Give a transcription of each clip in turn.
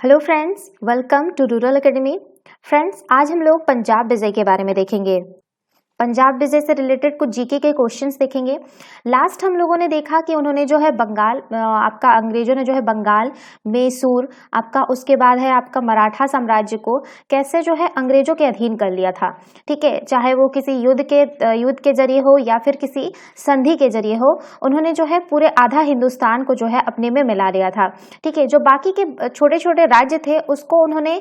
Hello friends, welcome to rural academy. Friends, आज हम लोग पंजाब विजय के बारे में देखेंगे। पंजाब विजय से रिलेटेड कुछ जीके के क्वेश्चंस देखेंगे। लास्ट हम लोगों ने देखा कि उन्होंने जो है बंगाल, आपका अंग्रेजों ने जो है बंगाल, मैसूर, आपका उसके बाद है आपका मराठा साम्राज्य को कैसे जो है अंग्रेजों के अधीन कर लिया था। ठीक है, चाहे वो किसी युद्ध के जरिए हो या फिर किसी संधि के जरिए हो, उन्होंने जो है पूरे आधा हिंदुस्तान को जो है अपने में मिला लिया था। ठीक है, जो बाकी के छोटे छोटे राज्य थे उसको उन्होंने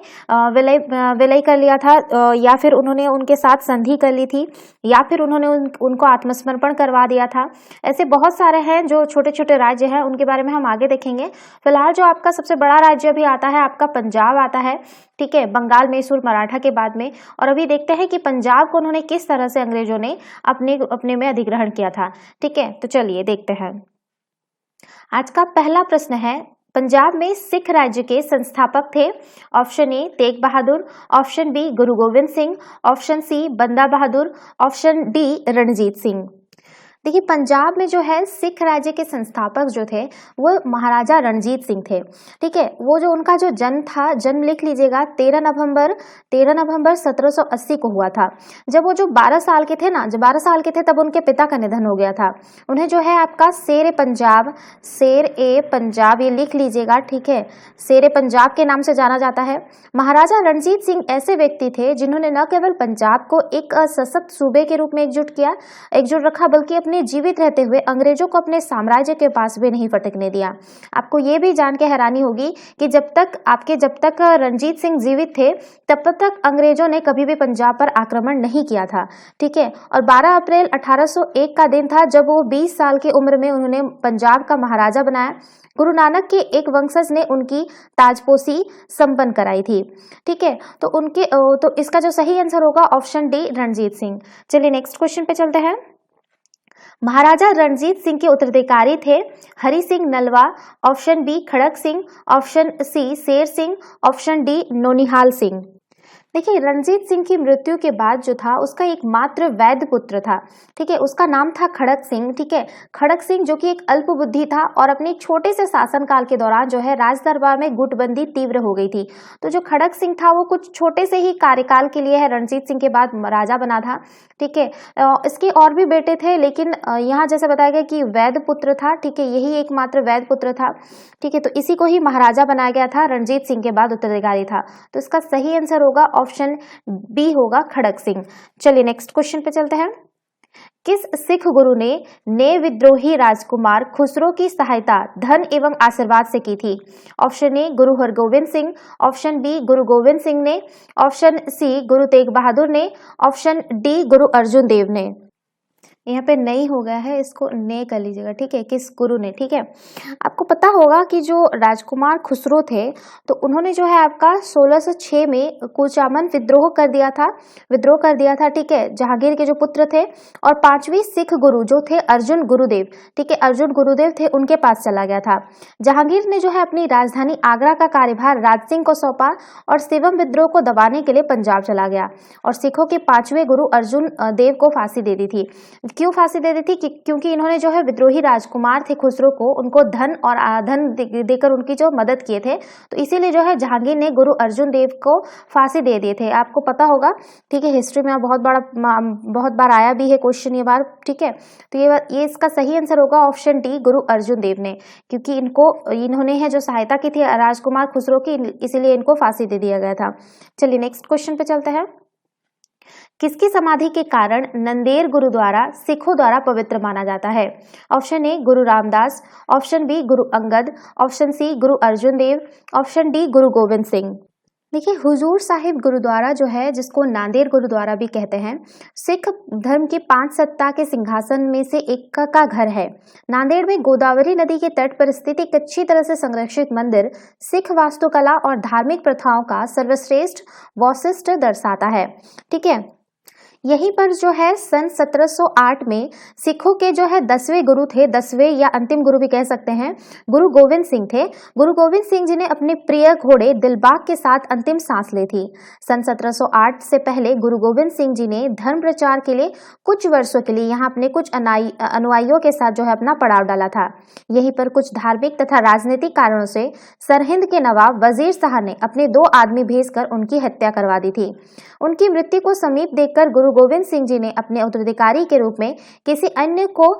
विलय कर लिया था, या फिर उन्होंने उनके साथ संधि कर ली थी, या फिर उन्होंने उनको आत्मसमर्पण करवा दिया था। ऐसे बहुत सारे हैं जो छोटे छोटे राज्य हैं, उनके बारे में हम आगे देखेंगे। फिलहाल जो आपका सबसे बड़ा राज्य अभी आता है आपका पंजाब आता है। ठीक है, बंगाल, मैसूर, मराठा के बाद में। और अभी देखते हैं कि पंजाब को उन्होंने किस तरह से अंग्रेजों ने अपने में अधिग्रहण किया था। ठीक है, तो चलिए देखते हैं। आज का पहला प्रश्न है, पंजाब में सिख राज्य के संस्थापक थे। Option A Tegh Bahadur, option B Guru Gobind Singh, option C Banda Bahadur, option D Ranjit Singh. देखिए, पंजाब में जो है सिख राज्य के संस्थापक जो थे वो महाराजा रणजीत सिंह थे। ठीक है, वो जो उनका जो जन्म था, जन्म लिख लीजिएगा, 13 नवंबर 1780 को हुआ था। जब वो जो 12 साल के थे ना, जब 12 साल के थे तब उनके पिता का निधन हो गया था। उन्हें जो है आपका शेर ए पंजाब ये लिख लीजिएगा। ठीक है, शेर ए पंजाब के नाम से जाना जाता है। महाराजा रणजीत सिंह ऐसे व्यक्ति थे जिन्होंने न केवल पंजाब को एक सशक्त सूबे के रूप में एकजुट रखा, बल्कि अपने जीवित रहते हुए अंग्रेजों को अपने साम्राज्य के पास भी नहीं फटकने दिया। आपको ये भी जान के हैरानी होगी कि जब तक रणजीत सिंह जीवित थे तब तक अंग्रेजों ने कभी भी पंजाब पर आक्रमण नहीं किया था। ठीक है, और 12 अप्रैल 1801 का दिन था जब वो 20 साल की उम्र में उन्होंने पंजाब का महाराजा बनाया। गुरु नानक के एक वंशज ने उनकी ताजपोशी संपन्न कराई थी। ठीक है, तो इसका जो सही आंसर होगा ऑप्शन डी रणजीत सिंह। चलिए नेक्स्ट क्वेश्चन पे चलते हैं। महाराजा रणजीत सिंह के उत्तराधिकारी थे हरि सिंह नलवा, ऑप्शन बी खड़क सिंह, ऑप्शन सी शेर सिंह, ऑप्शन डी नौनिहाल सिंह। देखिए, रणजीत सिंह की मृत्यु के बाद जो था उसका एक मात्र वैध पुत्र था। ठीक है, उसका नाम था खड़क सिंह। ठीक है, खड़क सिंह जो कि एक अल्प बुद्धि था और अपने छोटे से शासनकाल के दौरान जो है राज दरबार में गुटबंदी तीव्र हो गई थी। तो जो खड़क सिंह था वो कुछ छोटे से ही कार्यकाल के लिए है रणजीत सिंह के बाद राजा बना था। ठीक है, इसके और भी बेटे थे, लेकिन यहाँ जैसे बताया गया कि वैध पुत्र था। ठीक है, यही एकमात्र वैध पुत्र था। ठीक है, तो इसी को ही महाराजा बनाया गया था, रणजीत सिंह के बाद उत्तराधिकारी था। तो इसका सही आंसर होगा ऑप्शन बी होगा खड़क सिंह। चलिए नेक्स्ट क्वेश्चन पे चलते हैं। किस सिख गुरु ने विद्रोही राजकुमार खुसरो की सहायता धन एवं आशीर्वाद से की थी? Option A Guru Hargovind Singh, option B Guru Gobind Singh ने, ऑप्शन सी गुरु तेग बहादुर ने, ऑप्शन डी गुरु अर्जुन देव ने। यहाँ पे नहीं हो गया है, इसको ने कर लीजिएगा। ठीक है, किस गुरु ने। ठीक है, आपको पता होगा कि जो राजकुमार खुसरो थे तो उन्होंने जो है आपका 1606 में कुचामन विद्रोह कर दिया था। ठीक है, जहांगीर के जो पुत्र थे, और 5वीं सिख गुरु जो थे अर्जुन गुरुदेव, ठीक है, अर्जुन गुरुदेव थे, उनके पास चला गया था। जहांगीर ने जो है अपनी राजधानी आगरा का कार्यभार राज सिंह को सौंपा और शिवम विद्रोह को दबाने के लिए पंजाब चला गया और सिखों के 5वें गुरु अर्जुन देव को फांसी दे दी थी। क्यों फांसी दे दी थी? क्योंकि इन्होंने जो है विद्रोही राजकुमार थे खुसरो को, उनको धन देकर उनकी जो मदद किए थे, तो इसीलिए जो है जहांगीर ने गुरु अर्जुन देव को फांसी दे दिए थे। आपको पता होगा। ठीक है, हिस्ट्री में बहुत बार आया भी है क्वेश्चन ये बार। ठीक है, तो ये इसका सही आंसर होगा ऑप्शन डी गुरु अर्जुन देव ने, क्योंकि इन्होंने है जो सहायता की थी राजकुमार खुसरो की, इसीलिए इनको फांसी दे दिया गया था। चलिए नेक्स्ट क्वेश्चन पे चलते हैं। किसकी समाधि के कारण नंदेड़ गुरुद्वारा सिखों द्वारा पवित्र माना जाता है? Option A Guru Ramdas, option B Guru Angad, option C Guru Arjun Dev, option D गुरु गोविंद सिंह। देखिए, हुजूर साहिब गुरुद्वारा जो है, जिसको नांदेड़ गुरुद्वारा भी कहते हैं, सिख धर्म के 5 सत्ता के सिंहासन में से एक का घर है। नांदेड़ में गोदावरी नदी के तट पर स्थित एक अच्छी तरह से संरक्षित मंदिर सिख वास्तुकला और धार्मिक प्रथाओं का सर्वश्रेष्ठ वैशिष्ट्य दर्शाता है। ठीक है, यहीं पर जो है सन 1708 में सिखों के जो है 10वें गुरु थे, 10वें या अंतिम गुरु भी कह सकते हैं, गुरु गोविंद सिंह थे। गुरु गोविंद सिंह जी ने अपने प्रिय घोड़े दिलबाग के साथ अंतिम सांस ली थी। सन 1708 से पहले गुरु गोविंद सिंह जी ने धर्म प्रचार के लिए कुछ वर्षों के लिए यहाँ अपने कुछ अनुयायियों के साथ जो है अपना पड़ाव डाला था। यहीं पर कुछ धार्मिक तथा राजनीतिक कारणों से सरहिंद के नवाब वजीर शाह ने अपने 2 आदमी भेजकर उनकी हत्या करवा दी थी। उनकी मृत्यु को समीप देखकर गुरु गोविंद सिंह जी ने अपने उत्तराधिकारी के रूप में किसी अन्य को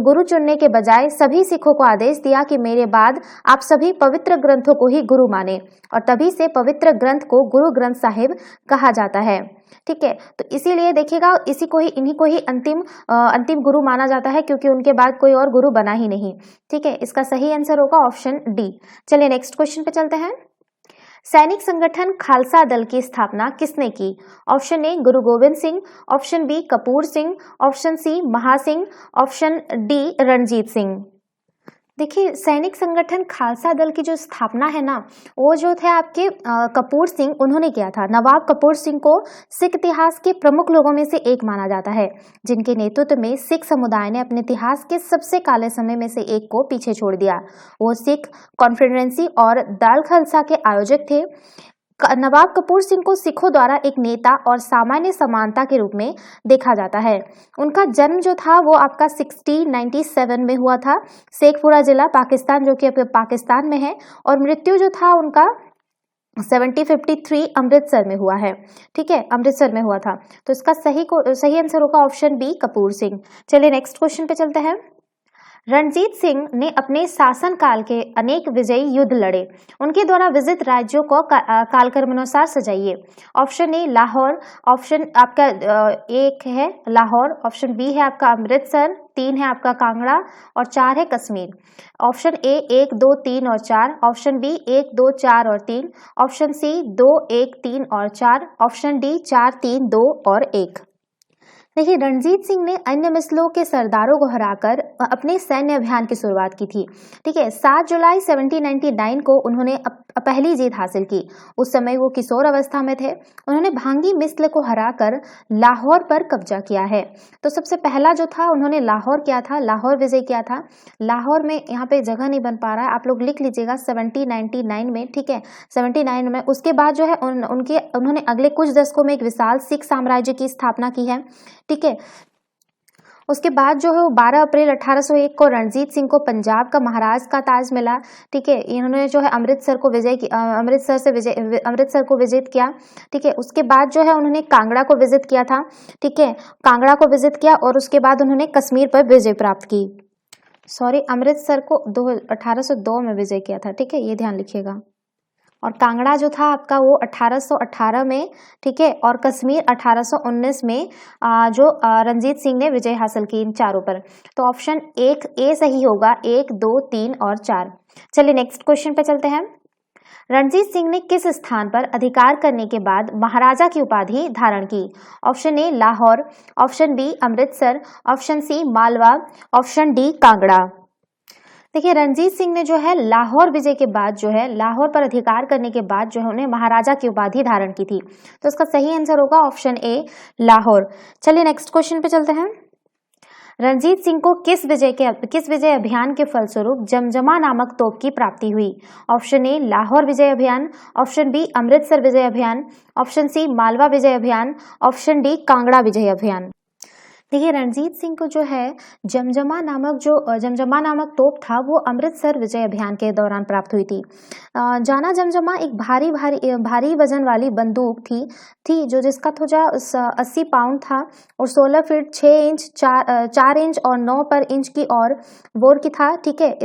गुरु चुनने के बजाय सभी सिखों को आदेश दिया कि मेरे बाद आप सभी पवित्र ग्रंथों को ही गुरु माने, और तभी से पवित्र ग्रंथ को गुरु ग्रंथ साहिब कहा जाता है। ठीक है, तो इसीलिए देखिएगा इन्हीं को ही अंतिम गुरु माना जाता है, क्योंकि उनके बाद कोई और गुरु बना ही नहीं। ठीक है, इसका सही आंसर होगा ऑप्शन डी। चलिए नेक्स्ट क्वेश्चन पे चलते हैं। सैनिक संगठन खालसा दल की स्थापना किसने की? Option A Guru Gobind Singh, option B Kapur Singh, option C Maha Singh, option D Ranjit Singh. देखिए, सैनिक संगठन खालसा दल की जो स्थापना है ना, वो जो थे आपके कपूर सिंह, उन्होंने किया था। नवाब कपूर सिंह को सिख इतिहास के प्रमुख लोगों में से एक माना जाता है, जिनके नेतृत्व में सिख समुदाय ने अपने इतिहास के सबसे काले समय में से एक को पीछे छोड़ दिया। वो सिख कॉन्फेडरेंसी और दल खालसा के आयोजक थे। नवाब कपूर सिंह को सिखों द्वारा एक नेता और सामान्य समानता के रूप में देखा जाता है। उनका जन्म जो था वो आपका 1697 में हुआ था, शेखपुरा जिला पाकिस्तान, जो कि पाकिस्तान में है, और मृत्यु जो था उनका 1753 अमृतसर में हुआ है। ठीक है, अमृतसर में हुआ था। तो इसका सही आंसर होगा ऑप्शन बी कपूर सिंह। चलिए नेक्स्ट क्वेश्चन पे चलते हैं। रणजीत सिंह ने अपने शासनकाल के अनेक विजयी युद्ध लड़े। उनके द्वारा विजित राज्यों को कालक्रमानुसार सजाइए। ऑप्शन ए लाहौर, ऑप्शन आपका एक है लाहौर, ऑप्शन बी है आपका अमृतसर, 3 है आपका कांगड़ा और 4 है कश्मीर। ऑप्शन ए 1, 2, 3 और 4, ऑप्शन बी 1, 2, 4 और 3, ऑप्शन सी 2, 1, 3 और 4, ऑप्शन डी 4, 3, 2 और 1। देखिए, रणजीत सिंह ने अन्य मिसलों के सरदारों को हराकर अपने सैन्य अभियान की शुरुआत की थी। ठीक है, 7 जुलाई 1799 को उन्होंने पहली जीत हासिल की। उस समय वो किशोर अवस्था में थे। उन्होंने भांगी मिसल को हराकर लाहौर पर कब्जा किया है। तो सबसे पहला जो था उन्होंने लाहौर किया था, लाहौर विजय किया था। लाहौर में यहाँ पे जगह नहीं बन पा रहा है, आप लोग लिख लीजिएगा 1799 में। ठीक है, 79 में। उसके बाद जो है उन्होंने अगले कुछ दशकों में एक विशाल सिख साम्राज्य की स्थापना की है। ठीक है, उसके बाद जो है वो 12 अप्रैल 1801 को रणजीत सिंह को पंजाब का महाराज का ताज मिला। ठीक है, इन्होंने जो है अमृतसर को विजिट किया। ठीक है, उसके बाद जो है उन्होंने कांगड़ा को विजिट किया था। ठीक है, कांगड़ा को विजिट किया और उसके बाद उन्होंने कश्मीर पर विजय प्राप्त की। अमृतसर को 1802 में विजय किया था। ठीक है, ये ध्यान लिखिएगा। और कांगड़ा जो था आपका वो 1818 में। ठीक है, और कश्मीर 1819 में जो रणजीत सिंह ने विजय हासिल की इन चारों पर। तो ऑप्शन 1 ए सही होगा, 1, 2, 3 और 4। चलिए नेक्स्ट क्वेश्चन पे चलते हैं। रणजीत सिंह ने किस स्थान पर अधिकार करने के बाद महाराजा की उपाधि धारण की? Option A Lahore, option B Amritsar, option C Malwa, option D Kangra. देखिए, रणजीत सिंह ने जो है लाहौर विजय के बाद जो है लाहौर पर अधिकार करने के बाद जो है उन्हें महाराजा की उपाधि धारण की थी। तो इसका सही आंसर होगा ऑप्शन ए लाहौर। चलिए नेक्स्ट क्वेश्चन पे चलते हैं। रणजीत सिंह को किस विजय अभियान के फलस्वरूप जमजमा नामक तोप की प्राप्ति हुई? ऑप्शन ए लाहौर विजय अभियान, ऑप्शन बी अमृतसर विजय अभियान, ऑप्शन सी मालवा विजय अभियान, ऑप्शन डी कांगड़ा विजय अभियान। देखिए, रणजीत सिंह को जो है जमजमा नामक तोप था वो अमृतसर विजय अभियान के दौरान प्राप्त हुई थी। जाना जमजमा एक भारी वजन वाली बंदूक थी जो जिसका तुझा 80 पाउंड था और 16 फीट 6 इंच 4 इंच और 9 पर इंच की और बोर की था। ठीक है,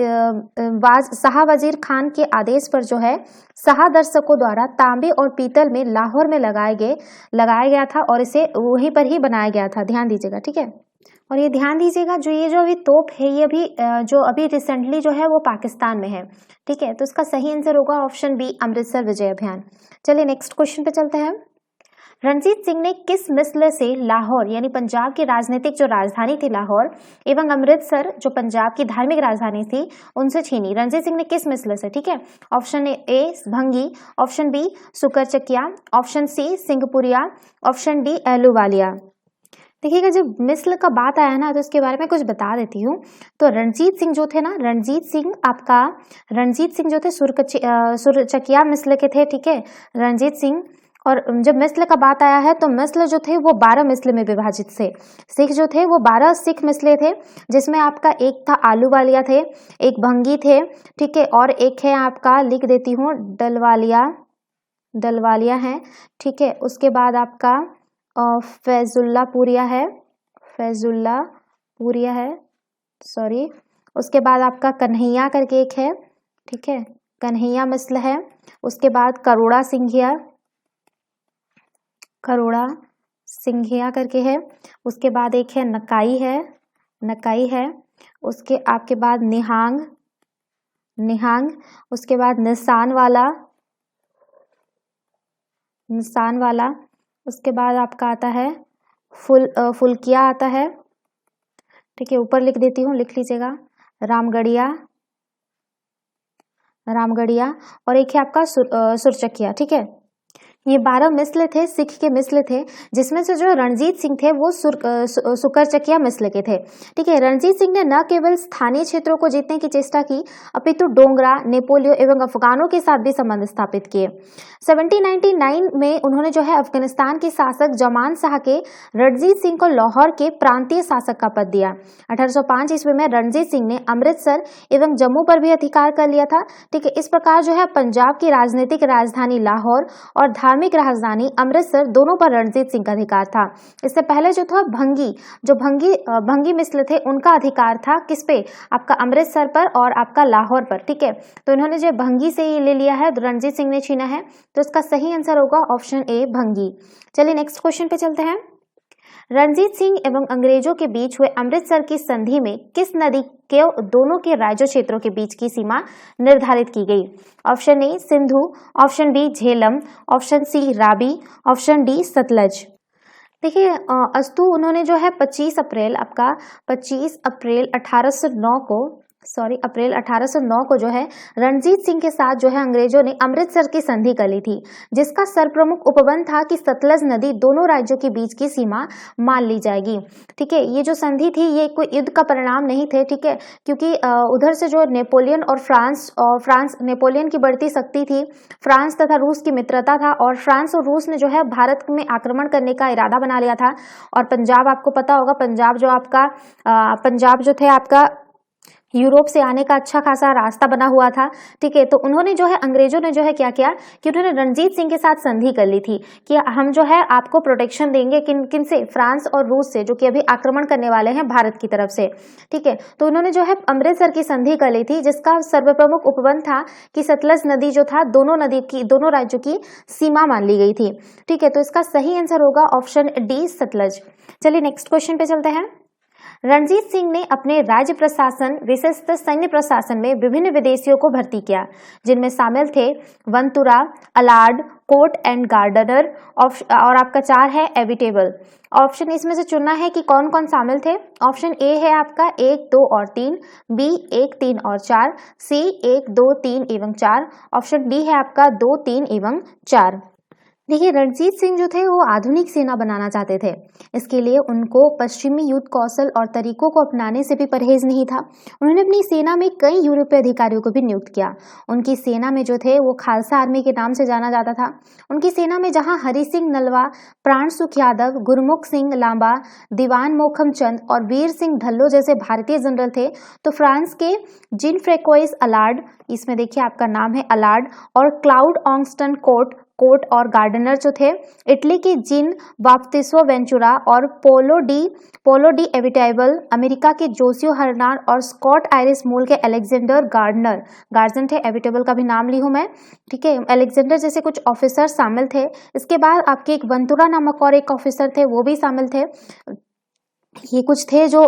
शाह वजीर खान के आदेश पर जो है शाह दर्शकों द्वारा तांबे और पीतल में लाहौर में लगाया गया था और इसे वहीं पर ही बनाया गया था। ध्यान दीजिएगा। ठीक है, और ये ध्यान दीजिएगा जो अभी तोप है ये अभी रिसेंटली जो है वो पाकिस्तान में है। ठीक है, तो इसका सही आंसर होगा ऑप्शन बी अमृतसर विजय अभियान। चलिए नेक्स्ट क्वेश्चन पे चलते हैं। रणजीत सिंह ने किस मिसल से लाहौर यानी पंजाब की राजनीतिक जो राजधानी थी लाहौर एवं अमृतसर जो पंजाब की धार्मिक राजधानी थी उनसे छीनी? रणजीत सिंह ने किस मिसल से? ठीक है, option A Bhangi, option B Sukerchakia, option C Singhpuria, option D Ahluwalia. देखिएगा, जब मिस्र का बात आया ना तो इसके बारे में कुछ बता देती हूँ। तो रणजीत सिंह जो थे ना, रणजीत सिंह जो थे सुरचकिया मिस्र के थे, ठीक है, रणजीत सिंह। और जब मिस्र का बात आया है तो मिस्र जो थे वो 12 मिस्र में विभाजित थे। सिख जो थे वो 12 सिख मिस्र थे, जिसमें आपका एक था आलूवालिया थे, एक भंगी थे, ठीक है, और एक है आपका, लिख देती हूँ, दलवालिया है, ठीक है। उसके बाद आपका फैजुल्ला पूरिया है, सॉरी। उसके बाद आपका कन्हैया करके एक है, ठीक है, कन्हैया मिस्र है। उसके बाद करोड़ा सिंघिया करके है। उसके बाद एक है नकाई है। उसके आपके बाद निहांग। उसके बाद निशान वाला। उसके बाद आपका आता है फुलकिया आता है, ठीक है, ऊपर लिख देती हूँ, लिख लीजिएगा, रामगढ़िया। और एक है आपका सुरचकिया, ठीक है। ये 12 मिस्र थे, सिख के मिस्र थे, जिसमें से जो रणजीत सिंह थे वो सुकरचकिया मिस्र के थे, ठीक है। रणजीत सिंह ने न केवल स्थानीय क्षेत्रों को जीतने की चेष्टा की, अपितु डोगरा, नेपोलियो एवं अफगानों के साथ भी संबंध स्थापित किए। 1799 में उन्होंने जो है अफगानिस्तान के शासक जमान शाह के रणजीत सिंह को लाहौर के प्रांतीय शासक का पद दिया। 1805 ईस्वी में रणजीत सिंह ने अमृतसर एवं जम्मू पर भी अधिकार कर लिया था, ठीक है। इस प्रकार जो है पंजाब की राजनीतिक राजधानी लाहौर और धार्मिक राजधानी अमृतसर दोनों पर रणजीत सिंह का अधिकार था। इससे पहले जो था भंगी मिस्र थे, उनका अधिकार था किस पे, आपका अमृतसर पर और आपका लाहौर पर, ठीक है। तो इन्होंने जो भंगी से ही ले लिया है, रणजीत सिंह ने छीना है, तो इसका सही आंसर होगा ऑप्शन ए, भंगी। चलिए नेक्स्ट क्वेश्चन पे चलते हैं। रणजीत सिंह एवं अंग्रेजों के बीच हुए अमृतसर की संधि में किस नदी के दोनों के राज्य क्षेत्रों के बीच की सीमा निर्धारित की गई? Option A Sindhu, option B Jhelum, option C Ravi, option D Sutlej. देखिए अस्तु उन्होंने जो है 25 अप्रैल 1809 को जो है रणजीत सिंह के साथ जो है अंग्रेजों ने अमृतसर की संधि कर ली थी, जिसका सर्वप्रमुख उपबंध था कि सतलज नदी दोनों राज्यों के बीच की सीमा मान ली जाएगी, ठीक है। ये जो संधि थी ये कोई युद्ध का परिणाम नहीं थे, ठीक है, क्योंकि उधर से जो नेपोलियन और फ्रांस नेपोलियन की बढ़ती शक्ति थी, फ्रांस तथा रूस की मित्रता था, और फ्रांस और रूस ने जो है भारत में आक्रमण करने का इरादा बना लिया था। और पंजाब आपको पता होगा, पंजाब जो थे आपका यूरोप से आने का अच्छा खासा रास्ता बना हुआ था, ठीक है। तो उन्होंने जो है अंग्रेजों ने जो है क्या किया कि उन्होंने रणजीत सिंह के साथ संधि कर ली थी कि हम जो है आपको प्रोटेक्शन देंगे, किन से, फ्रांस और रूस से, जो कि अभी आक्रमण करने वाले हैं भारत की तरफ से, ठीक है। तो उन्होंने जो है अमृतसर की संधि कर ली थी, जिसका सर्वप्रमुख उपबंध था कि सतलज नदी जो था दोनों राज्यों की सीमा मान ली गई थी, ठीक है। तो इसका सही आंसर होगा ऑप्शन डी, सतलज। चलिए नेक्स्ट क्वेश्चन पे चलते हैं। रणजीत सिंह ने अपने राज्य प्रशासन विशेषतः सैन्य प्रशासन में विभिन्न विदेशियों को भर्ती किया, जिनमें शामिल थे वंतुरा, अलार्ड, कोर्ट एंड गार्डनर, और आपका 4 है एविटेबल। ऑप्शन इसमें से चुनना है कि कौन कौन शामिल थे। ऑप्शन ए है आपका 1, 2 और 3, बी 1, 3 और 4, सी 1, 2, 3 एवं 4, ऑप्शन डी है आपका 2, 3 एवं 4। देखिए रणजीत सिंह जो थे वो आधुनिक सेना बनाना चाहते थे, इसके लिए उनको पश्चिमी युद्ध कौशल और तरीकों को अपनाने से भी परहेज नहीं था। उन्होंने अपनी सेना में कई यूरोपीय अधिकारियों को भी नियुक्त किया। उनकी सेना में जो थे वो खालसा आर्मी के नाम से जाना जाता था। उनकी सेना में जहां हरि सिंह नलवा, प्राण सुख यादव, गुरमुख सिंह लांबा, दीवान मोखम चंद और वीर सिंह ढल्लो जैसे भारतीय जनरल थे, तो फ्रांस के जिन फ्रेकोइस अलार्ड, इसमें देखिए आपका नाम है अलार्ड, और क्लाउड ऑंगस्टन कोर्ट और गार्डनर जो थे, इटली की जिन बाप्तिस्टो वेंचुरा और पोलो डी एविटेबल, अमेरिका के जोसियो हर्नान और स्कॉट आयरिश मूल के अलेक्जेंडर गार्जन थे, एविटेबल का भी नाम ली हूं मैं, ठीक है। अलेक्जेंडर जैसे कुछ ऑफिसर शामिल थे। इसके बाद आपके एक वंतुरा नामक और एक ऑफिसर थे, वो भी शामिल थे। ये कुछ थे जो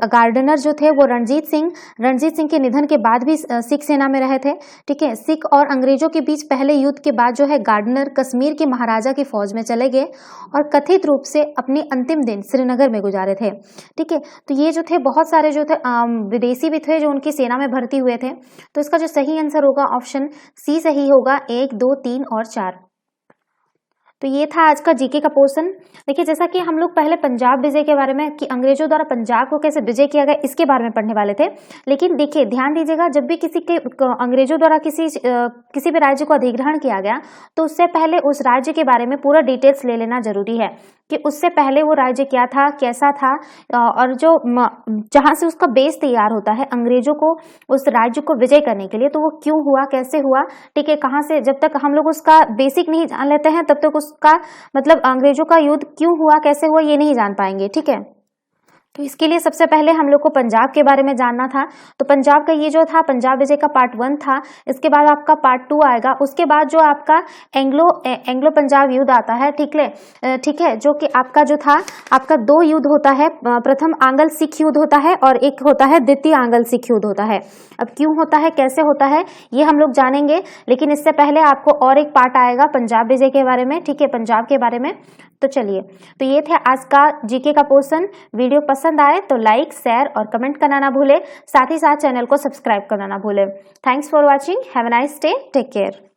गार्डनर जो थे वो रणजीत सिंह के निधन के बाद भी सिख सेना में रहे थे, ठीक है। सिख और अंग्रेजों के बीच पहले युद्ध के बाद जो है गार्डनर कश्मीर के महाराजा की फौज में चले गए और कथित रूप से अपने अंतिम दिन श्रीनगर में गुजारे थे, ठीक है। तो ये जो थे बहुत सारे जो थे विदेशी भी थे जो उनकी सेना में भर्ती हुए थे। तो इसका जो सही आंसर होगा ऑप्शन सी सही होगा, 1, 2, 3 और 4। तो ये था आज का जीके का पोर्शन। देखिए जैसा कि हम लोग पहले पंजाब विजय के बारे में कि अंग्रेजों द्वारा पंजाब को कैसे विजय किया गया इसके बारे में पढ़ने वाले थे, लेकिन देखिए ध्यान दीजिएगा जब भी किसी के अंग्रेजों द्वारा किसी भी राज्य को अधिग्रहण किया गया तो उससे पहले उस राज्य के बारे में पूरा डिटेल्स ले लेना जरूरी है कि उससे पहले वो राज्य क्या था, कैसा था, और जो जहां से उसका बेस तैयार होता है अंग्रेजों को उस राज्य को विजय करने के लिए, तो वो क्यों हुआ, कैसे हुआ, ठीक है, कहां से। जब तक हम लोग उसका बेसिक नहीं जान लेते हैं तब तक उसका मतलब अंग्रेजों का युद्ध क्यों हुआ, कैसे हुआ, ये नहीं जान पाएंगे, ठीक है। तो इसके लिए सबसे पहले हम लोग को पंजाब के बारे में जानना था। तो पंजाब का ये जो था पंजाब विजय का पार्ट 1 था। इसके बाद आपका पार्ट 2 आएगा। उसके बाद जो आपका एंग्लो पंजाब युद्ध आता है, ठीक है, जो कि आपका जो था आपका 2 युद्ध होता है। प्रथम आंग्ल सिख युद्ध होता है और एक होता है द्वितीय आंग्ल सिख युद्ध होता है। अब क्यों होता है, कैसे होता है, ये हम लोग जानेंगे, लेकिन इससे पहले आपको और एक पार्ट आएगा पंजाब विजय के बारे में, ठीक है, पंजाब के बारे में। तो चलिए, तो ये थे आज का जीके का पोर्शन। वीडियो पसंद आए तो लाइक, शेयर और कमेंट करना ना भूले, साथ ही साथ चैनल को सब्सक्राइब करना ना भूले। Thanks for watching, have a nice day, take care.